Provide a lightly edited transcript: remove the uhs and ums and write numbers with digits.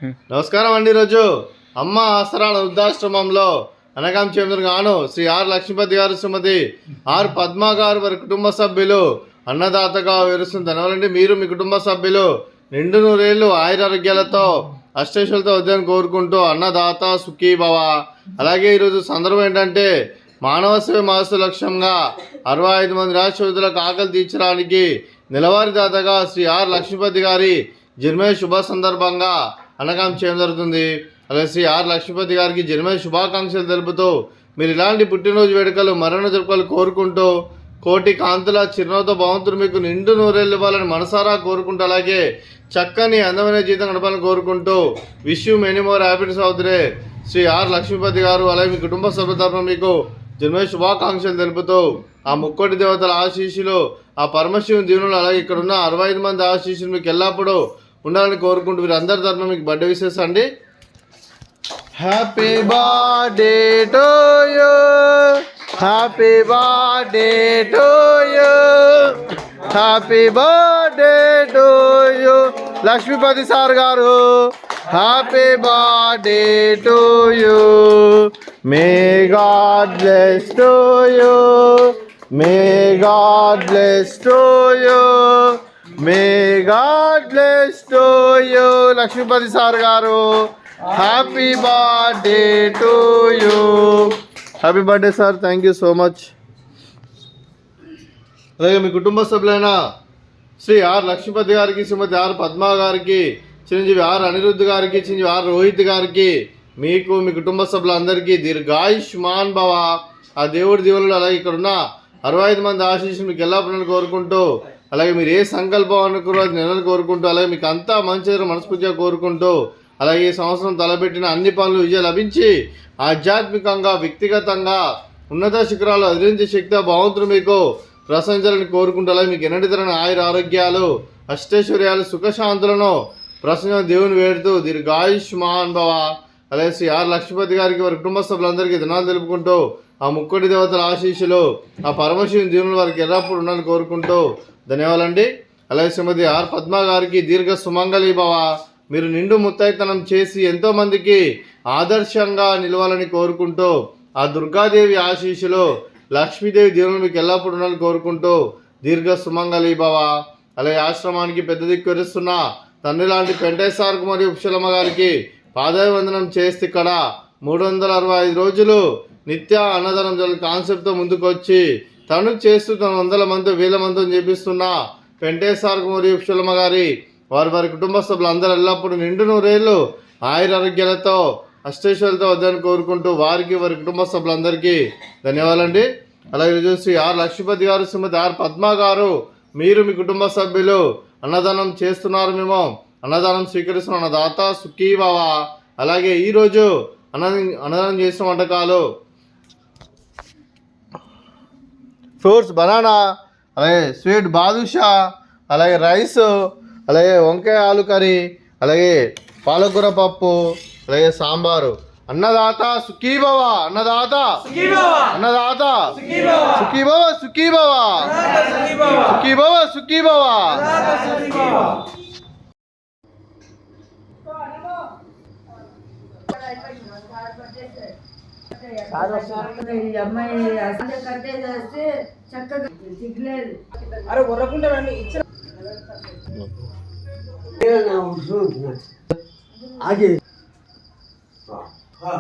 నమస్కారం అండి. ఈరోజు అమ్మ ఆసరాల వృద్ధాశ్రమంలో అనగాం గాను శ్రీ ఆర్ లక్ష్మీపతి గారు, శ్రీమతి ఆర్ పద్మ గారు వారి కుటుంబ సభ్యులు అన్నదాతగా వివరిస్తుంది. ధన్యవాదండి. మీరు మీ కుటుంబ సభ్యులు నిండు నూరేళ్లు ఆయురారోగ్యాలతో అష్టైశ్వర్యాలతో ఉదయం కోరుకుంటూ అన్నదాత సుఖీ భవ. అలాగే ఈరోజు సందర్భం ఏంటంటే మానవ సేవ మాస లక్ష్యంగా 65 మంది రాష్ట్రపతులకు ఆకలి తీర్చడానికి నెలవారీ దాతగా శ్రీ ఆర్ లక్ష్మీపతి గారి జన్మదిన శుభ సందర్భంగా అన్నగాం చేయడం జరుగుతుంది. అలాగే శ్రీ ఆర్ లక్ష్మీపతి గారికి జన్మదిన శుభాకాంక్షలు తెలుపుతూ మీరు ఇలాంటి పుట్టినరోజు వేడుకలు మరణ జరుపుకలు కోరుకుంటూ కోటి కాంతుల చిరునవ్వుతో భగవంతుడు మీకు నిండు నూరేళ్ళు ఇవ్వాలని మనసారా కోరుకుంటూ అలాగే చక్కని అందమైన జీవితం గడపాలని కోరుకుంటూ wish you many more happiness of the day Shri R Lakshmipathi garu. అలాగే మీ కుటుంబ సభ్యుల తరఫున మీకు జన్మదిన శుభాకాంక్షలు తెలుపుతూ ఆ ముక్కోటి దేవతల ఆశీస్సులు, ఆ పరమశివుని దీవులు, అలాగే ఇక్కడ ఉన్న 65 మంది ఆశీస్సులు మీకు ఎల్లప్పుడూ ఉండాలని కోరుకుంటూ మీరు అందరి తరఫున మీకు బర్త్డే విషెస్ అండి. Happy birthday to you, happy birthday to you, happy birthday to you Lakshmipathi sir గారు. Happy birthday to you. May God bless to you, may God bless to you, may God bless to you Lakshmipathi sir గారు. Happy birthday to you. Happy birthday sir. Thank you so much. అలాగే మీ కుటుంబ సభ్యులైన Shri R Lakshmipati గారికి, శ్రీమతి are Padma గారికి, Chiranjeevi are Anirudh గారికి, Chiranjeevi are Rohit గారికి, మీకు మీ కుటుంబ సభ్యులందరికీ దీర్ఘాయుష్మాన్ భవ. ఆ దేవుడి దీవులు అలాగే ఇక్కడ ఉన్న 65 మంది ఆశీస్సులు మీకు ఎల్లప్పుడూ కోరుకుంటూ అలాగే మీరు ఏ సంకల్పం అనుకున్న నెలలు కోరుకుంటూ అలాగే మీకు అంతా మంచి మనస్ఫూర్తిగా కోరుకుంటూ అలాగే ఈ సంవత్సరం తలపెట్టిన అన్ని పనులు విజయం లభించి ఆధ్యాత్మికంగా వ్యక్తిగతంగా ఉన్నత శిఖరాలు అధిరించే శక్తి భగవంతుడు మీకు ప్రశంసాలని కోరుకుంటూ అలాగే మీకు ఎన్నటి తరని ఆయుర ఆరోగ్యాలు అష్టైశ్వర్యాలు సుఖశాంతులను ప్రసన్న దేవుని వేడుతూ దీర్ఘాయుష్మాన్ భవ. అలాగే శ్రీ ఆర్ లక్ష్మీపతి గారికి వారి కుటుంబ సభ్యులందరికీ దినాలు తెలుపుకుంటూ ఆ ముక్కోటి దేవతల ఆశీస్సులు, ఆ పరమశివుని దీవులు వారికి ఎల్లప్పుడు ఉండాలని కోరుకుంటూ ధన్యవాదాలండి. అలాగే శ్రీమతి ఆర్ పద్మ గారికి దీర్ఘ సుమంగళి భవ. మీరు నిండు ముత్తైతనం చేసి ఎంతోమందికి ఆదర్శంగా నిలవాలని కోరుకుంటూ ఆ దుర్గాదేవి ఆశీస్సులు, లక్ష్మీదేవి దీవులు మీకు ఎల్లప్పుడు ఉండాలని కోరుకుంటూ దీర్ఘ సుమంగళి భవ. అలాగే ఆశ్రమానికి పెద్ద దిక్కు వరిస్తున్న తండ్రి లాంటి పెంటేశ్వరకు మరియు ఉప్షలమ్మ గారికి పాదాభివందనం చేస్తే ఇక్కడ 365 రోజులు నిత్య అన్నదానం జరిగే కాన్సెప్ట్తో ముందుకు వచ్చి తను చేస్తూ తన 100 మంది 1000 మందితో చేపిస్తున్న పెంటేశ్వరకు మరియు ఉప్షలమ్మ గారి వారి కుటుంబ సభ్యులు అందరూ ఎల్లప్పుడూ నిండు నూరేళ్ళు ఆయురారోగ్యాలతో అష్టైశ్వర్యాలతో వద్దని కోరుకుంటూ వారికి వారి కుటుంబ సభ్యులందరికీ ధన్యవాదాలండి. అలాగే శ్రీ ఆర్ లక్ష్మీపతి గారు, శ్రీమతి ఆర్ పద్మ గారు, మీరు మీ కుటుంబ సభ్యులు అన్నదానం చేస్తున్నారు, మేము అన్నదానం స్వీకరిస్తున్న అన్నదాత సుఖీ భవ. అలాగే ఈరోజు అన్నదానం చేసిన వంటకాలు ఫ్రూట్స్ బనానా, అలాగే స్వీట్ బాదుషా, అలాగే రైస్, అలాగే వంకాయ ఆలు కర్రీ, అలాగే పాలకూర పప్పు, అలాగే సాంబారు. అన్నదాత సుఖీ భవ, అన్నదాత అన్నదాత సుఖీ భవ, సుఖీ భవ, సుఖీ భవ, సుఖీ భవ. అరే ఉర్రకుండా ఇచ్చిన आगे हाँ